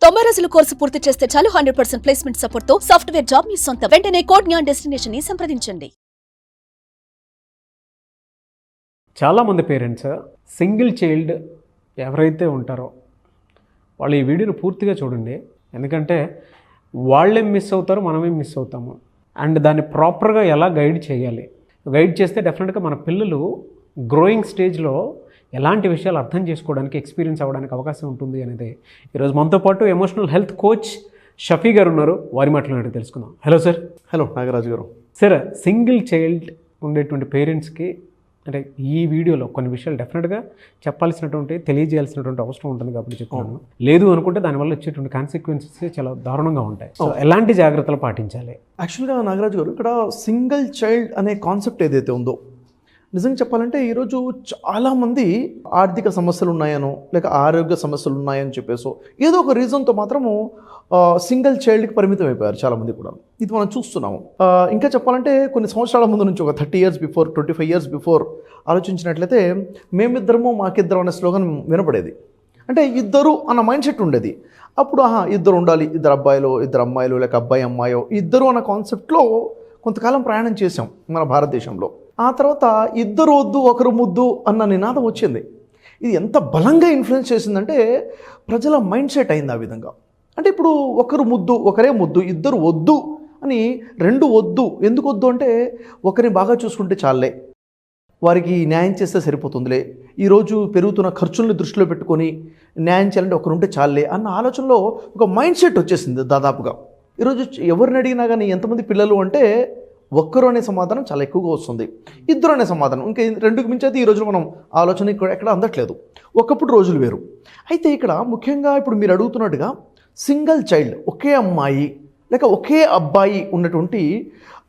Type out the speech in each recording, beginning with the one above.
90 రోజుల కోర్సు పూర్తి చేస్తే చాలు 100% ప్లేస్మెంట్ సపోర్ట్ తో సాఫ్ట్వేర్ జాబ్ మీ సొంతం. వెంటనే కోడ్ జ్ఞాన్ డెస్టినేషన్ ని సంప్రదించండి. చాలామంది పేరెంట్స్ సింగిల్ చైల్డ్ ఎవరైతే ఉంటారో వాళ్ళు ఈ వీడియోని పూర్తిగా చూడండి. ఎందుకంటే వాళ్ళేం మిస్ అవుతారో మనమేం మిస్ అవుతాము. అండ్ దాన్ని ప్రాపర్గా ఎలా గైడ్ చేయాలి, గైడ్ చేస్తే డెఫినెట్గా మన పిల్లలు గ్రోయింగ్ స్టేజ్లో ఎలాంటి విషయాలు అర్థం చేసుకోవడానికి, ఎక్స్పీరియన్స్ అవ్వడానికి అవకాశం ఉంటుంది అనేది ఈరోజు మనతో పాటు ఎమోషనల్ హెల్త్ కోచ్ షఫీ గారు ఉన్నారు. వారి మాటలు తెలుసుకుందాం. Hello sir. హలో నాగరాజు గారు. సార్, సింగిల్ చైల్డ్ ఉండేటువంటి పేరెంట్స్కి అంటే ఈ వీడియోలో కొన్ని విషయాలు డెఫినెట్గా చెప్పాల్సినటువంటి, తెలియజేయాల్సినటువంటి అవసరం ఉంటుంది కాబట్టి చెప్తాను. లేదు అనుకుంటే దానివల్ల వచ్చేటువంటి కాన్సిక్వెన్సెస్ చాలా దారుణంగా ఉంటాయి. సో ఎలాంటి జాగ్రత్తలు పాటించాలి? యాక్చువల్గా నాగరాజు గారు, ఇక్కడ సింగిల్ చైల్డ్ అనే కాన్సెప్ట్ ఏదైతే ఉందో, నిజంగా చెప్పాలంటే ఈరోజు చాలామంది ఆర్థిక సమస్యలు ఉన్నాయనో లేక ఆరోగ్య సమస్యలు ఉన్నాయని చెప్పేసో ఏదో ఒక రీజన్తో మాత్రము సింగిల్ చైల్డ్కి పరిమితం అయిపోయారు చాలామంది కూడా. ఇది మనం చూస్తున్నాము. ఇంకా చెప్పాలంటే కొన్ని సంవత్సరాల ముందు నుంచి, ఒక 30 years బిఫోర్, 25 years బిఫోర్ ఆలోచించినట్లయితే మేమిద్దరము మాకిద్దరం అనే స్లోగన్ వినపడేది. అంటే ఇద్దరు అన్న మైండ్ సెట్ ఉండేది. అప్పుడు ఇద్దరు ఉండాలి, ఇద్దరు అబ్బాయిలు, ఇద్దరు అమ్మాయిలు, లేక అబ్బాయి అమ్మాయో ఇద్దరు అన్న కాన్సెప్ట్లో కొంతకాలం ప్రయాణం చేసాం మన భారతదేశంలో. ఆ తర్వాత ఇద్దరు వద్దు ఒకరు ముద్దు అన్న నినాదం వచ్చింది. ఇది ఎంత బలంగా ఇన్ఫ్లుయెన్స్ చేసిందంటే ప్రజల మైండ్ సెట్ అయింది ఆ విధంగా. అంటే ఇప్పుడు ఒకరు ముద్దు, ఒకరే ముద్దు, ఇద్దరు వద్దు అని, రెండు వద్దు. ఎందుకు వద్దు అంటే ఒకరిని బాగా చూసుకుంటే చాలే, వారికి న్యాయం చేస్తే సరిపోతుందిలే, ఈరోజు పెరుగుతున్న ఖర్చుల్ని దృష్టిలో పెట్టుకొని న్యాయం చేయాలంటే ఒకరుంటే చాలే అన్న ఆలోచనలో ఒక మైండ్ సెట్ వచ్చేసింది దాదాపుగా. ఈరోజు ఎవరిని అడిగినా కానీ ఎంతమంది పిల్లలు అంటే ఒక్కరు అనే సమాధానం చాలా ఎక్కువగా వస్తుంది. ఇద్దరు అనే సమాధానం, ఇంకా రెండుకు మించి అయితే ఈ రోజున మనం ఆలోచన ఎక్కడ అందట్లేదు. ఒకప్పుడు రోజులు వేరు. అయితే ఇక్కడ ముఖ్యంగా ఇప్పుడు మీరు అడుగుతున్నట్టుగా సింగిల్ చైల్డ్, ఒకే అమ్మాయి లేక ఒకే అబ్బాయి ఉన్నటువంటి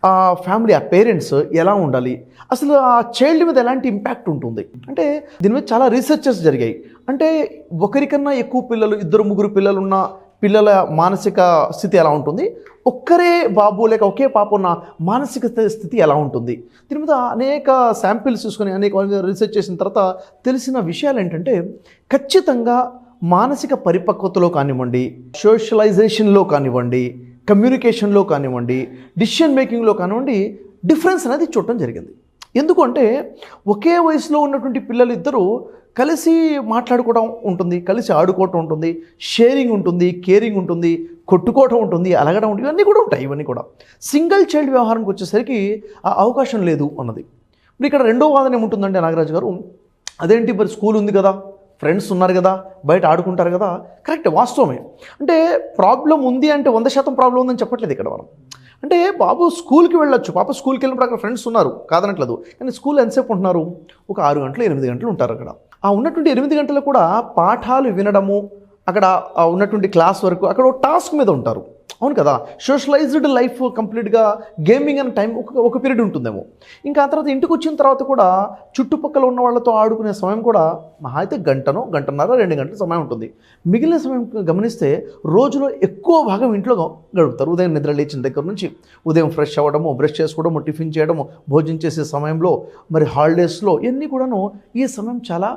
ఆ ఫ్యామిలీ, ఆ పేరెంట్స్ ఎలా ఉండాలి, అసలు ఆ చైల్డ్ మీద ఎలాంటి ఇంపాక్ట్ ఉంటుంది అంటే దీని మీద చాలా రీసెర్చెస్ జరిగాయి. అంటే ఒకరికన్నా ఎక్కువ పిల్లలు, ఇద్దరు ముగ్గురు పిల్లలు ఉన్న పిల్లల మానసిక స్థితి ఎలా ఉంటుంది, ఒక్కరే బాబు లేక ఒకే పాప ఉన్న మానసిక స్థితి ఎలా ఉంటుంది, దీని మీద అనేక శాంపిల్స్ తీసుకొని అనేక రీసెర్చ్ చేసిన తర్వాత తెలిసిన విషయాలు ఏంటంటే ఖచ్చితంగా మానసిక పరిపక్వతలో కానివ్వండి, సోషలైజేషన్లో కానివ్వండి, కమ్యూనికేషన్లో కానివ్వండి, డిసిషన్ మేకింగ్లో కానివ్వండి డిఫరెన్స్ అనేది చూడటం జరిగింది. ఎందుకంటే ఒకే వయసులో ఉన్నటువంటి పిల్లలు ఇద్దరు కలిసి మాట్లాడుకోవడం ఉంటుంది, కలిసి ఆడుకోవటం ఉంటుంది, షేరింగ్ ఉంటుంది, కేరింగ్ ఉంటుంది, కొట్టుకోవటం ఉంటుంది, అలగడం ఉంటుంది, ఇవన్నీ కూడా ఉంటాయి. ఇవన్నీ కూడా సింగిల్ చైల్డ్ వ్యవహారానికి వచ్చేసరికి ఆ అవకాశం లేదు అన్నది. ఇప్పుడు ఇక్కడ రెండో వాదన ఏముంటుందంటే నాగరాజు గారు, అదేంటి మరి స్కూల్ ఉంది కదా, ఫ్రెండ్స్ ఉన్నారు కదా, బయట ఆడుకుంటారు కదా. కరెక్ట్, వాస్తవమే. అంటే ప్రాబ్లం ఉంది అంటే 100% ప్రాబ్లం ఉందని చెప్పట్లేదు ఇక్కడ మనం. అంటే బాబు స్కూల్కి వెళ్ళొచ్చు, పాప స్కూల్కి వెళ్ళినప్పుడు అక్కడ ఫ్రెండ్స్ ఉన్నారు కాదనట్లేదు, కానీ స్కూల్ ఎంతసేపు ఉంటున్నారు, ఒక 6 గంటలు 8 గంటలు ఉంటారు అక్కడ. ఆ ఉన్నటువంటి 8 గంటలు కూడా పాఠాలు వినడము, అక్కడ ఉన్నటువంటి క్లాస్ వరకు అక్కడ ఒక టాస్క్ మీద ఉంటారు. అవును కదా, సోషలైజ్డ్ లైఫ్ కంప్లీట్గా గేమింగ్ అనే టైం ఒక పీరియడ్ ఉంటుందేమో. ఇంకా ఆ తర్వాత ఇంటికి వచ్చిన తర్వాత కూడా చుట్టుపక్కల ఉన్న వాళ్ళతో ఆడుకునే సమయం కూడా మహా అయితే గంటనో, గంటన్నర, 2 గంటల సమయం ఉంటుంది. మిగిలిన సమయం గమనిస్తే రోజులో ఎక్కువ భాగం ఇంట్లో గడుపుతారు. ఉదయం నిద్ర లేచిన దగ్గర నుంచి ఉదయం ఫ్రెష్ అవ్వడము, బ్రష్ చేసుకోవడము, టిఫిన్ చేయడము, భోజనం చేసే సమయంలో, మరి హాలిడేస్లో ఇవన్నీ కూడాను ఈ సమయం చాలా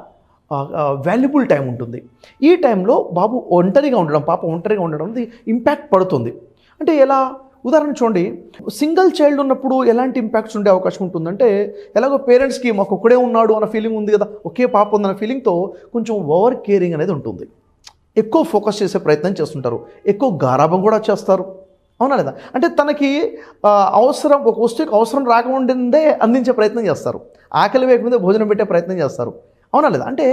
వాల్యుబుల్ టైం ఉంటుంది. ఈ టైంలో బాబు ఒంటరిగా ఉండడం, పాప ఒంటరిగా ఉండడం ఇంపాక్ట్ పడుతుంది. అంటే ఎలా, ఉదాహరణ చూడండి, సింగిల్ చైల్డ్ ఉన్నప్పుడు ఎలాంటి ఇంపాక్ట్స్ ఉండే అవకాశం ఉంటుందంటే, ఎలాగో పేరెంట్స్కి మాకు ఒక్కడే ఉన్నాడు అన్న ఫీలింగ్ ఉంది కదా, ఒకే పాప ఉందన్న ఫీలింగ్తో కొంచెం ఓవర్ కేరింగ్ అనేది ఉంటుంది. ఎక్కువ ఫోకస్ చేసే ప్రయత్నం చేస్తుంటారు, ఎక్కువ గారాబం కూడా చేస్తారు. అవునా లేదా? అంటే తనకి అవసరం, ఒక వస్తువుకి అవసరం రాకముందే అందించే ప్రయత్నం చేస్తారు, ఆకలి వేయకముందే భోజనం పెట్టే ప్రయత్నం చేస్తారు. అవునా లేదా? అంటే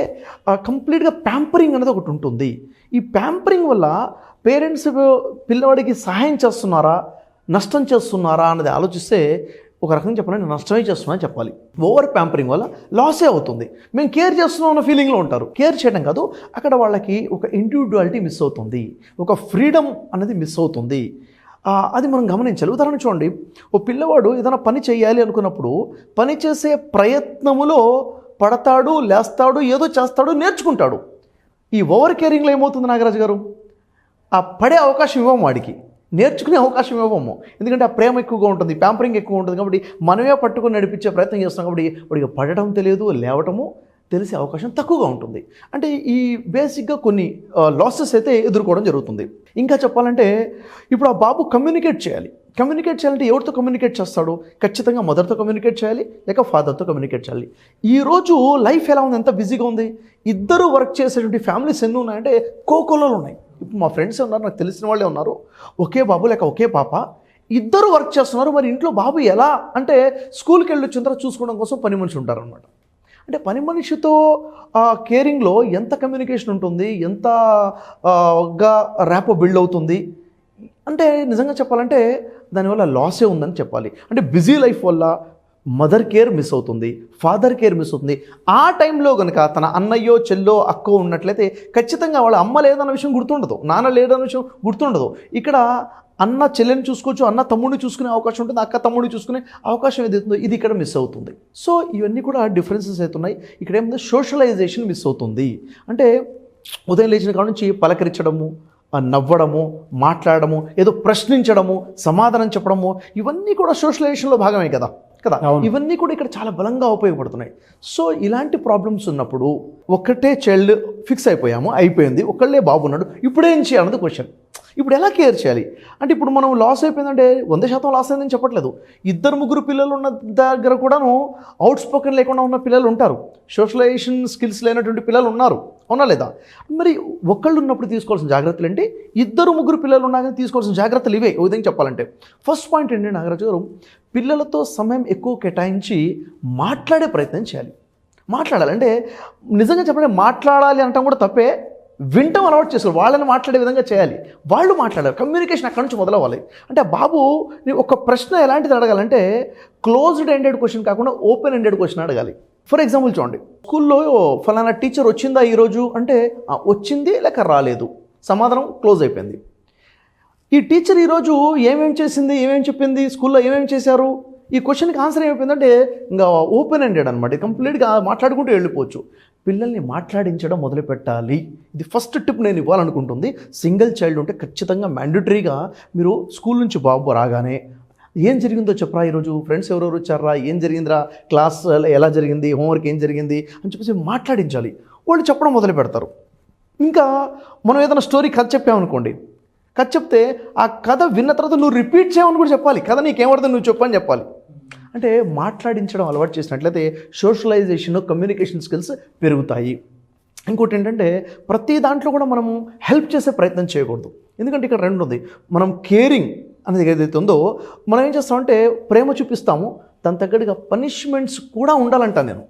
కంప్లీట్గా ప్యాంపరింగ్ అనేది ఒకటి ఉంటుంది. ఈ ప్యాంపరింగ్ వల్ల పేరెంట్స్ పిల్లవాడికి సహాయం చేస్తున్నారా, నష్టం చేస్తున్నారా అన్నది ఆలోచిస్తే ఒక రకంగా చెప్పాలంటే నష్టమే చేస్తున్నారని చెప్పాలి. ఓవర్ ప్యాంపరింగ్ వల్ల లాసే అవుతుంది. మేము కేర్ చేస్తున్నాం అన్న ఫీలింగ్లో ఉంటారు. కేర్ చేయడం కాదు, అక్కడ వాళ్ళకి ఒక ఇండివిజువాలిటీ మిస్ అవుతుంది, ఒక ఫ్రీడమ్ అనేది మిస్ అవుతుంది. అది మనం గమనించాలి. ఉదాహరణ చూడండి, ఓ పిల్లవాడు ఏదైనా పని చేయాలి అనుకున్నప్పుడు పని చేసే ప్రయత్నములో పడతాడు, లేస్తాడు, ఏదో చేస్తాడు, నేర్చుకుంటాడు. ఈ ఓవర్ కేరింగ్లో ఏమవుతుంది నాగరాజు గారు, ఆ పడే అవకాశం ఇవ్వము, వాడికి నేర్చుకునే అవకాశం ఇవ్వము. ఎందుకంటే ఆ ప్రేమ ఎక్కువగా ఉంటుంది, ప్యాంపరింగ్ ఎక్కువ ఉంటుంది. కాబట్టి మనమే పట్టుకొని నడిపించే ప్రయత్నం చేస్తాం. కాబట్టి వాడికి పడటం తెలియదు, లేవటము తెలిసే అవకాశం తక్కువగా ఉంటుంది. అంటే ఈ బేసిక్గా కొన్ని లాసెస్ అయితే ఎదుర్కోవడం జరుగుతుంది. ఇంకా చెప్పాలంటే ఇప్పుడు ఆ బాబు కమ్యూనికేట్ చేయాలంటే ఎవరితో కమ్యూనికేట్ చేస్తాడు? ఖచ్చితంగా మదర్తో కమ్యూనికేట్ చేయాలి, లేక ఫాదర్తో కమ్యూనికేట్ చేయాలి. ఈరోజు లైఫ్ ఎలా ఉంది, ఎంత బిజీగా ఉంది. ఇద్దరు వర్క్ చేసేటువంటి ఫ్యామిలీస్ ఎన్ని ఉన్నాయంటే కోకొల్లలు ఉన్నాయి. ఇప్పుడు మా ఫ్రెండ్స్ ఉన్నారు, నాకు తెలిసిన వాళ్ళే ఉన్నారు, ఒకే బాబు లేక ఒకే పాప, ఇద్దరు వర్క్ చేస్తున్నారు. మరి ఇంట్లో బాబు ఎలా అంటే స్కూల్కి వెళ్ళి వచ్చిన తర్వాత చూసుకోవడం కోసం పని మనిషి ఉంటారనమాట. అంటే పని మనిషితో కేరింగ్లో ఎంత కమ్యూనికేషన్ ఉంటుంది, ఎంతగా ర్యాపో బిల్డ్ అవుతుంది అంటే నిజంగా చెప్పాలంటే దానివల్ల లాసే ఉందని చెప్పాలి. అంటే బిజీ లైఫ్ వల్ల మదర్ కేర్ మిస్ అవుతుంది, ఫాదర్ కేర్ మిస్ అవుతుంది. ఆ టైంలో కనుక తన అన్నయ్యో చెల్లో అక్కో ఉన్నట్లయితే ఖచ్చితంగా వాళ్ళ అమ్మ లేదన్న విషయం గుర్తుండదు, నాన్న లేదన్న విషయం గుర్తుండదు. ఇక్కడ అన్న చెల్లెని చూసుకోవచ్చు, అన్న తమ్ముడిని చూసుకునే అవకాశం ఉంటుంది, అక్క తమ్ముడిని చూసుకునే అవకాశం ఏదైతుందో ఇది ఇక్కడ మిస్ అవుతుంది. సో ఇవన్నీ కూడా డిఫరెన్సెస్ అవుతున్నాయి. ఇక్కడ ఏమైంది, సోషలైజేషన్ మిస్ అవుతుంది. అంటే ఉదయం లేచిన కాడ నుంచి పలకరించడము, నవ్వడము, మాట్లాడము, ఏదో ప్రశ్నించడము, సమాధానం చెప్పడము, ఇవన్నీ కూడా సోషలైజేషన్లో భాగమే కదా. ఇవన్నీ కూడా ఇక్కడ చాలా బలంగా ఉపయోగపడుతున్నాయి. సో ఇలాంటి ప్రాబ్లమ్స్ ఉన్నప్పుడు ఒకటే చైల్డ్ ఫిక్స్ అయిపోయింది, ఒకళ్ళే బాబు ఉన్నాడు, ఇప్పుడేం చేయాలన్నది క్వశ్చన్. ఇప్పుడు ఎలా కేర్ చేయాలి అంటే ఇప్పుడు మనం లాస్ అయిపోయిందంటే 100% లాస్ అయిందని చెప్పట్లేదు. 2-3 పిల్లలు ఉన్న దగ్గర కూడాను అవుట్ స్పోకెన్ లేకుండా ఉన్న పిల్లలు ఉంటారు, సోషలైజేషన్ స్కిల్స్ లేనటువంటి పిల్లలు ఉన్నారు, అవునా లేదా? మరి ఒకళ్ళు ఉన్నప్పుడు తీసుకోవాల్సిన జాగ్రత్తలు ఏంటి, 2-3 పిల్లలు ఉన్నా కానీ తీసుకోవాల్సిన జాగ్రత్తలు ఇవే. ఉదయం చెప్పాలంటే ఫస్ట్ పాయింట్ ఏంటంటే నాగరాజు గారు, పిల్లలతో సమయం ఎక్కువ కేటాయించి మాట్లాడే ప్రయత్నం చేయాలి. మాట్లాడాలంటే నిజంగా చెప్పండి, మాట్లాడాలి అనటం కూడా తప్పే, వింటం అలవాటు చేసుకోవాలి. వాళ్ళని మాట్లాడే విధంగా చేయాలి, వాళ్ళు మాట్లాడాలి, కమ్యూనికేషన్ అక్కడి నుంచి మొదలవ్వాలి. అంటే బాబు ఒక ప్రశ్న ఎలాంటిది అడగాలంటే క్లోజ్డ్ ఎండెడ్ క్వశ్చన్ కాకుండా ఓపెన్ ఎండెడ్ క్వశ్చన్ అడగాలి. ఫర్ ఎగ్జాంపుల్ చూడండి, స్కూల్లో ఫలానా టీచర్ వచ్చిందా ఈరోజు అంటే వచ్చింది లేక రాలేదు, సమాధానం క్లోజ్ అయిపోయింది. ఈ టీచర్ ఈరోజు ఏమేమి చేసింది, ఏమేమి చెప్పింది, స్కూల్లో ఏమేమి చేశారు, ఈ క్వశ్చన్కి ఆన్సర్ ఏమైపోయిందంటే ఇంకా ఓపెన్ ఎండెడ్ అనమాట, కంప్లీట్గా మాట్లాడుకుంటూ వెళ్ళిపోవచ్చు. పిల్లల్ని మాట్లాడించడం మొదలుపెట్టాలి. ఇది ఫస్ట్ టిప్ నేను ఇవ్వాలనుకుంటుంది. సింగిల్ చైల్డ్ ఉంటే ఖచ్చితంగా మ్యాండేటరీగా మీరు స్కూల్ నుంచి బాబు రాగానే ఏం జరిగిందో చెప్పరా, ఈరోజు ఫ్రెండ్స్ ఎవరెవరు వచ్చారా, ఏం జరిగిందిరా, క్లాస్ ఎలా జరిగింది, హోంవర్క్ ఏం జరిగింది అని చెప్పేసి మాట్లాడించాలి. వాళ్ళు చెప్పడం మొదలు పెడతారు. ఇంకా మనం ఏదైనా స్టోరీ కథ చెప్పామనుకోండి, కథ చెప్తే ఆ కథ విన్న తర్వాత నువ్వు రిపీట్ చేయమని కూడా చెప్పాలి, కథ నీకేమవుతుంది నువ్వు చెప్పని చెప్పాలి. అంటే మాట్లాడించడం అలవాటు చేసినట్లయితే సోషలైజేషన్, కమ్యూనికేషన్ స్కిల్స్ పెరుగుతాయి. ఇంకోటి ఏంటంటే ప్రతి దాంట్లో కూడా మనము హెల్ప్ చేసే ప్రయత్నం చేయకూడదు. ఎందుకంటే ఇక్కడ రెండు ఉంది, మనం కేరింగ్ అనేది ఏదైతే ఉందో మనం ఏం చేస్తామంటే ప్రేమ చూపిస్తాము, దాని తగ్గట్టుగా పనిష్మెంట్స్ కూడా ఉండాలంట. నేను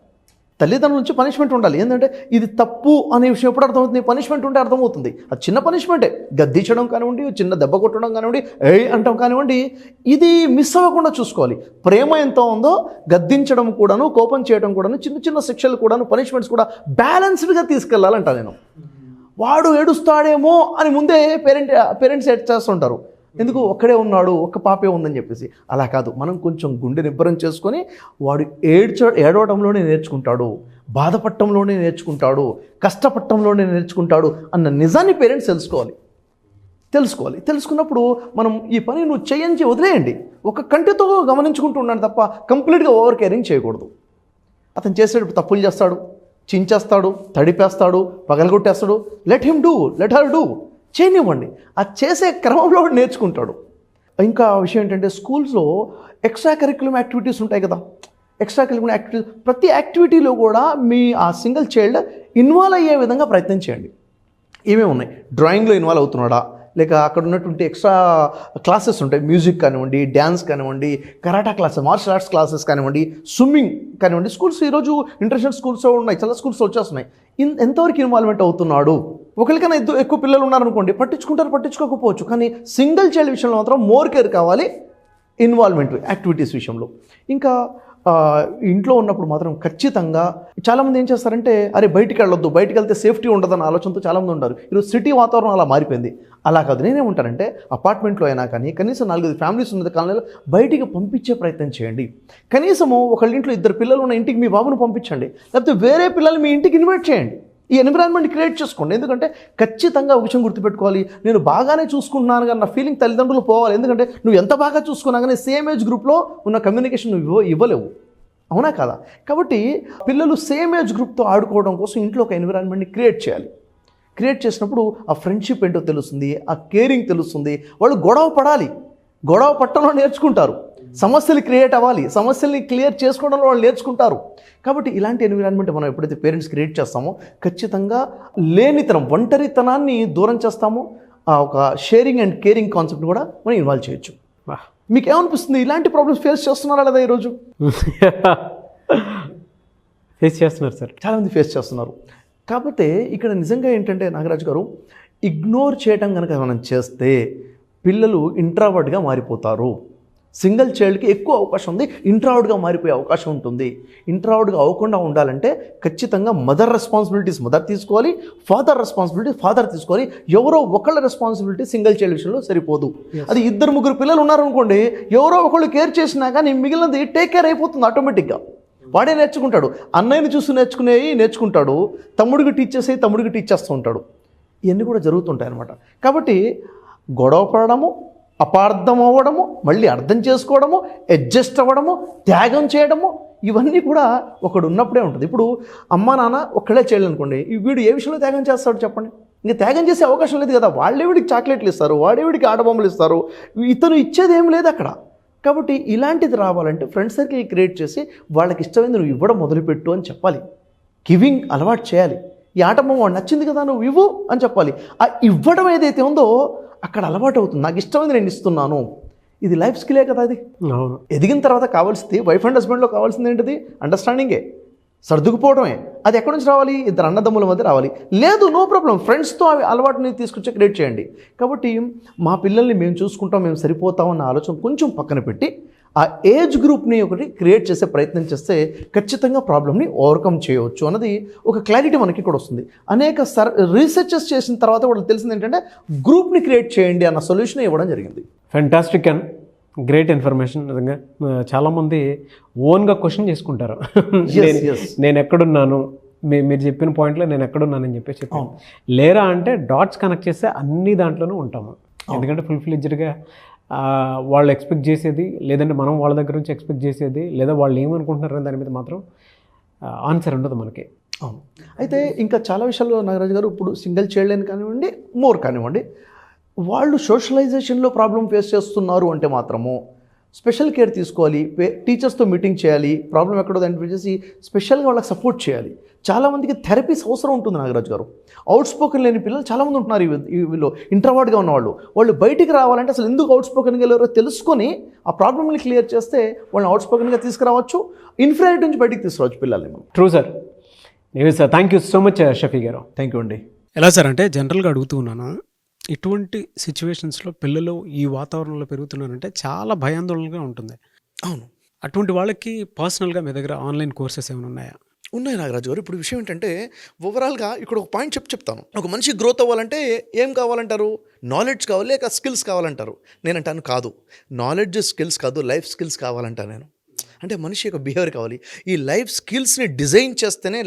తల్లిదండ్రుల నుంచి పనిష్మెంట్ ఉండాలి. ఏంటంటే ఇది తప్పు అనే విషయం ఎప్పుడు అర్థమవుతుంది, పనిష్మెంట్ ఉంటే అర్థమవుతుంది. అది చిన్న పనిష్మెంటే, గద్దించడం కానివ్వండి, చిన్న దెబ్బ కొట్టడం కానివ్వండి, అంటాం కానివ్వండి, ఇది మిస్ అవ్వకుండా చూసుకోవాలి. ప్రేమ ఎంత ఉందో గద్దించడం కూడాను, కోపం చేయడం కూడాను, చిన్న చిన్న శిక్షలు కూడాను, పనిష్మెంట్స్ కూడా బ్యాలెన్స్డ్గా తీసుకెళ్ళాలంట. నేను వాడు ఏడుస్తాడేమో అని ముందే పేరెంట్స్ ఎడ్ చేస్తుంటారు, ఎందుకు ఒక్కడే ఉన్నాడు, ఒక్క పాపే ఉందని చెప్పేసి. అలా కాదు, మనం కొంచెం గుండె నిబ్బరం చేసుకొని వాడు ఏడవడంలోనే నేర్చుకుంటాడు, బాధపడటంలోనే నేర్చుకుంటాడు, కష్టపడటంలోనే నేర్చుకుంటాడు అన్న నిజాన్ని పేరెంట్స్ తెలుసుకున్నప్పుడు మనం ఈ పని నువ్వు చేయించి వదిలేయండి, ఒక కంటితో గమనించుకుంటూ ఉన్నాను తప్ప కంప్లీట్గా ఓవర్ కేరింగ్ చేయకూడదు. అతను చేసేటప్పుడు తప్పులు చేస్తాడు, చించేస్తాడు, తడిపేస్తాడు, పగలగొట్టేస్తాడు, లెట్ హర్ డూ చేయనివ్వండి. ఆ చేసే క్రమంలో నేర్చుకుంటాడు. ఇంకా విషయం ఏంటంటే స్కూల్స్లో ఎక్స్ట్రా కరిక్యులమ్ యాక్టివిటీస్ ఉంటాయి కదా, ఎక్స్ట్రా కరిక్యులమ్ యాక్టివిటీస్, ప్రతి యాక్టివిటీలో కూడా మీ ఆ సింగిల్ చైల్డ్ ఇన్వాల్వ్ అయ్యే విధంగా ప్రయత్నం చేయండి. ఏమేమి ఉన్నాయి, డ్రాయింగ్లో ఇన్వాల్వ్ అవుతున్నాడా, లేక అక్కడ ఉన్నటువంటి ఎక్స్ట్రా క్లాసెస్ ఉంటాయి, మ్యూజిక్ కానివ్వండి, డ్యాన్స్ కానివ్వండి, karate classes, martial arts classes కానివ్వండి, స్విమ్మింగ్ కానివ్వండి. స్కూల్స్ ఈరోజు ఇంటర్నేషనల్ స్కూల్స్ ఉన్నాయి, చాలా స్కూల్స్ వచ్చేస్తున్నాయి. ఎంతవరకు ఇన్వాల్వ్మెంట్ అవుతున్నాడు? ఒకరికైనా ఎక్కువ పిల్లలు ఉన్నారనుకోండి, పట్టించుకోకపోవచ్చు, కానీ సింగిల్ చైల్డ్ విషయంలో మాత్రం మోర్ కేర్ కావాలి, ఇన్వాల్వ్మెంట్ యాక్టివిటీస్ విషయంలో. ఇంకా ఇంట్లో ఉన్నప్పుడు మాత్రం ఖచ్చితంగా చాలామంది ఏం చేస్తారంటే అరే బయటికి వెళ్తే సేఫ్టీ ఉండదన్న ఆలోచనతో చాలామంది ఉంటారు. ఈరోజు సిటీ వాతావరణం అలా మారిపోయింది. అలా కాదు, నేనేమంటానంటే అపార్ట్మెంట్లో అయినా కానీ కనీసం 4-5 ఫ్యామిలీస్ ఉన్నది కాలనీలో బయటికి పంపించే ప్రయత్నం చేయండి. కనీసము ఒకళ్ళ ఇంట్లో 2 పిల్లలు ఉన్న ఇంటికి మీ బాబును పంపించండి, లేకపోతే వేరే పిల్లలు మీ ఇంటికి ఇన్వైట్ చేయండి. ఈ ఎన్విరాన్మెంట్ క్రియేట్ చేసుకోండి. ఎందుకంటే ఖచ్చితంగా ఒక విషయం గుర్తుపెట్టుకోవాలి, నేను బాగానే చూసుకుంటున్నాను కానీ నా ఫీలింగ్ తల్లిదండ్రులు పోవాలి. ఎందుకంటే నువ్వు ఎంత బాగా చూసుకున్నా కానీ సేమ్ ఏజ్ గ్రూప్లో ఉన్న కమ్యూనికేషన్ నువ్వు ఇవ్వలేవు. అవునా కాదా? కాబట్టి పిల్లలు సేమ్ ఏజ్ గ్రూప్తో ఆడుకోవడం కోసం ఇంట్లో ఒక ఎన్విరాన్మెంట్ని క్రియేట్ చేయాలి. క్రియేట్ చేసినప్పుడు ఆ ఫ్రెండ్షిప్ ఏంటో తెలుస్తుంది, ఆ కేరింగ్ తెలుస్తుంది. వాళ్ళు గొడవ పడాలి, గొడవ పట్టడంలో నేర్చుకుంటారు. సమస్యలు క్రియేట్ అవ్వాలి, సమస్యల్ని క్లియర్ చేసుకోవడంలో వాళ్ళు నేర్చుకుంటారు. కాబట్టి ఇలాంటి ఎన్విరాన్మెంట్ మనం ఎప్పుడైతే పేరెంట్స్ క్రియేట్ చేస్తామో ఖచ్చితంగా లేనితనం, ఒంటరితనాన్ని దూరం చేస్తామో ఆ ఒక షేరింగ్ అండ్ కేరింగ్ కాన్సెప్ట్ కూడా మనం ఇన్వాల్వ్ చేయొచ్చు. మీకు ఏమనిపిస్తుంది, ఇలాంటి ప్రాబ్లమ్స్ ఫేస్ చేస్తున్నారా లేదా ఈరోజు? ఫేస్ చేస్తున్నారు సార్, చాలామంది ఫేస్ చేస్తున్నారు. కాకపోతే ఇక్కడ నిజంగా ఏంటంటే నాగరాజు గారు, ఇగ్నోర్ చేయటం కనుక మనం చేస్తే పిల్లలు ఇంట్రావర్డ్గా మారిపోతారు. సింగిల్ చైల్డ్కి ఎక్కువ అవకాశం ఉంది, ఇంట్రావర్డ్గా మారిపోయే అవకాశం ఉంటుంది. ఇంట్రావర్డ్గా అవ్వకుండా ఉండాలంటే ఖచ్చితంగా మదర్ రెస్పాన్సిబిలిటీస్ మదర్ తీసుకోవాలి, ఫాదర్ రెస్పాన్సిబిలిటీ ఫాదర్ తీసుకోవాలి. ఎవరో ఒకళ్ళ రెస్పాన్సిబిలిటీ సింగిల్ చైల్డ్ విషయంలో సరిపోదు. అది 2-3 పిల్లలు ఉన్నారనుకోండి, ఎవరో ఒకళ్ళు కేర్ చేసినా కానీ మిగిలినది టేక్ కేర్ అయిపోతుంది ఆటోమేటిక్గా. వాడే నేర్చుకుంటాడు, అన్నయ్యని చూసి నేర్చుకుంటాడు, తమ్ముడికి టీచ్ చేస్తూ ఉంటాడు. ఇవన్నీ కూడా జరుగుతుంటాయి అన్నమాట. కాబట్టి గొడవ పడడము, అపార్థం అవ్వడము, మళ్ళీ అర్థం చేసుకోవడము, అడ్జస్ట్ అవ్వడము, త్యాగం చేయడము, ఇవన్నీ కూడా ఒకడు ఉన్నప్పుడే ఉంటుంది. ఇప్పుడు అమ్మ నాన్న ఒక్కడే చేయాలనుకోండి, ఈ వీడు ఏ విషయంలో త్యాగం చేస్తాడు చెప్పండి? ఇంకా త్యాగం చేసే అవకాశం లేదు కదా. వాళ్ళే వీడికి చాక్లెట్లు ఇస్తారు, వాడే వీడికి ఆటబొమ్మలు ఇస్తారు, ఇతను ఇచ్చేది ఏం లేదు అక్కడ. కాబట్టి ఇలాంటిది రావాలంటే ఫ్రెండ్ సర్కిల్ క్రియేట్ చేసి వాళ్ళకి ఇష్టమైంది నువ్వు ఇవ్వడం మొదలుపెట్టు అని చెప్పాలి. గివింగ్ అలవాటు చేయాలి. ఈ ఆటబొమ్మ వాడు నచ్చింది కదా నువ్వు ఇవ్వు అని చెప్పాలి. ఆ ఇవ్వడం ఏదైతే ఉందో అక్కడ అలవాటు అవుతుంది. నాకు ఇష్టమైంది నేను ఇస్తున్నాను. ఇది లైఫ్ స్కిలే కదా. అది ఎదిగిన తర్వాత కావాల్సింది వైఫ్ అండ్ హస్బెండ్లో కావాల్సింది ఏంటిది? అండర్స్టాండింగే, సర్దుకుపోవడమే. అది ఎక్కడి నుంచి రావాలి? 2 అన్నదమ్ముల మధ్య రావాలి. లేదు, నో ప్రాబ్లం, ఫ్రెండ్స్తో అవి అలవాటుని తీసుకొచ్చి క్రియేట్ చేయండి. కాబట్టి మా పిల్లల్ని మేము చూసుకుంటాం, మేము సరిపోతామన్న ఆలోచన కొంచెం పక్కన పెట్టి ఆ ఏజ్ గ్రూప్ని ఒకటి క్రియేట్ చేసే ప్రయత్నం చేస్తే ఖచ్చితంగా ప్రాబ్లమ్ని ఓవర్కమ్ చేయవచ్చు అన్నది ఒక క్లారిటీ మనకి ఇక్కడ వస్తుంది. అనేక రీసెర్చెస్ చేసిన తర్వాత వాళ్ళకి తెలిసింది ఏంటంటే గ్రూప్ని క్రియేట్ చేయండి అన్న సొల్యూషన్ ఇవ్వడం జరిగింది. Fantastic and great information. నిజంగా చాలామంది ఓన్గా క్వశ్చన్ చేసుకుంటారు, నేను ఎక్కడున్నాను, మీరు చెప్పిన పాయింట్లో నేను ఎక్కడున్నానని చెప్పేసి చెప్పాను. లేరా అంటే డాట్స్ కనెక్ట్ చేస్తే అన్ని దాంట్లోనూ ఉంటాము. ఎందుకంటే ఫుల్ ఫ్లెడ్జ్డ్గా వాళ్ళు ఎక్స్పెక్ట్ చేసేది, లేదంటే మనం వాళ్ళ దగ్గర నుంచి ఎక్స్పెక్ట్ చేసేది, లేదా వాళ్ళు ఏమనుకుంటున్నారని దాని మీద మాత్రం ఆన్సర్ ఉండదు మనకి. అవును. అయితే ఇంకా చాలా విషయాల్లో నాగరాజు గారు, ఇప్పుడు సింగిల్ చైల్డ్ అని కానివ్వండి, మోర్ కానివ్వండి, వాళ్ళు సోషలైజేషన్లో ప్రాబ్లం ఫేస్ చేస్తున్నారు అంటే మాత్రము స్పెషల్ కేర్ తీసుకోవాలి. టీచర్స్తో మీటింగ్ చేయాలి, ప్రాబ్లం ఎక్కడో ఐడెంటిఫై చేసి స్పెషల్గా వాళ్ళకి సపోర్ట్ చేయాలి. చాలామందికి థెరపీస్ అవసరం ఉంటుంది నాగరాజు గారు. అవుట్ స్పోకెన్ లేని పిల్లలు చాలామంది ఉంటున్నారు వీళ్ళు, ఇంట్రావర్డ్గా ఉన్నవాళ్ళు. వాళ్ళు బయటికి రావాలంటే అసలు ఎందుకు అవుట్ స్పోకెన్గా వెళ్ళారో తెలుసుకొని ఆ ప్రాబ్లమ్ని క్లియర్ చేస్తే వాళ్ళని అవుట్ స్పోకెన్గా తీసుకురావచ్చు, ఇన్ఫీరియారిటీ నుంచి బయటికి తీసుకురావచ్చు పిల్లల్ని మనం. True sir. Sir, thank you so much Shafi garu. Thank you అండి. ఎలా సార్ అంటే జనరల్గా అడుగుతూ ఉన్నాను, ఇటువంటి సిచ్యువేషన్స్లో పిల్లలు ఈ వాతావరణంలో పెరుగుతున్నారంటే చాలా భయాందోళనగా ఉంటుంది. అవును. అటువంటి వాళ్ళకి పర్సనల్గా మీ దగ్గర ఆన్లైన్ కోర్సెస్ ఏమైనా ఉన్నాయా? ఉన్నాయి నాగరాజు గారు. ఇప్పుడు విషయం ఏంటంటే ఓవరాల్గా ఇక్కడ ఒక పాయింట్ చెప్తాను. ఒక మనిషి గ్రోత్ అవ్వాలంటే ఏం కావాలంటారు? నాలెడ్జ్ కావాలి, లేక స్కిల్స్ కావాలంటారు. నేనంటాను కాదు, నాలెడ్జ్ స్కిల్స్ కాదు, లైఫ్ స్కిల్స్ కావాలంటాను నేను. అంటే మనిషి యొక్క బిహేవియర్ కావాలి. ఈ లైఫ్ స్కిల్స్ని డిజైన్ చేస్తేనే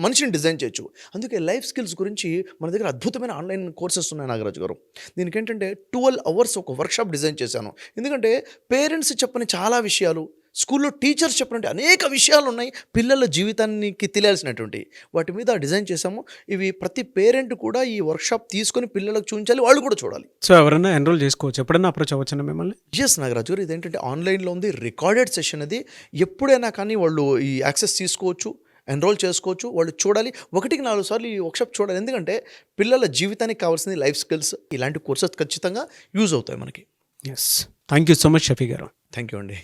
మనిషిని డిజైన్ చేయొచ్చు. అందుకే లైఫ్ స్కిల్స్ గురించి మన దగ్గర అద్భుతమైన ఆన్లైన్ కోర్సెస్ ఉన్నాయి నాగరాజు గారు. దీనికి ఏంటంటే 12 hours ఒక వర్క్షాప్ డిజైన్ చేశాను. ఎందుకంటే పేరెంట్స్ చెప్పని చాలా విషయాలు, స్కూల్లో టీచర్స్ చెప్పినట్టు అనేక విషయాలు ఉన్నాయి పిల్లల జీవితానికి తెలియాల్సినటువంటి, వాటి మీద డిజైన్ చేశాము. ఇవి ప్రతి పేరెంట్ కూడా ఈ వర్క్షాప్ తీసుకొని పిల్లలకు చూపించాలి, వాళ్ళు కూడా చూడాలి. సో ఎవరైనా ఎన్రోల్ చేసుకోవచ్చు, ఎప్పుడైనా అప్రోచ్ అవ్వచ్చండి మిమ్మల్ని? ఎస్ నాగరాజు గారు, ఇదేంటంటే ఆన్లైన్లో ఉంది, రికార్డెడ్ సెషన్. అది ఎప్పుడైనా కానీ వాళ్ళు ఈ యాక్సెస్ తీసుకోవచ్చు, ఎన్రోల్ చేసుకోవచ్చు, వాళ్ళు చూడాలి. 1-4 సార్లు ఈ వర్క్షాప్ చూడాలి. ఎందుకంటే పిల్లల జీవితానికి కావాల్సింది లైఫ్ స్కిల్స్. ఇలాంటి కోర్సెస్ ఖచ్చితంగా యూజ్ అవుతాయి మనకి. Yes, thank you so much Shafi garu. Thank you అండి.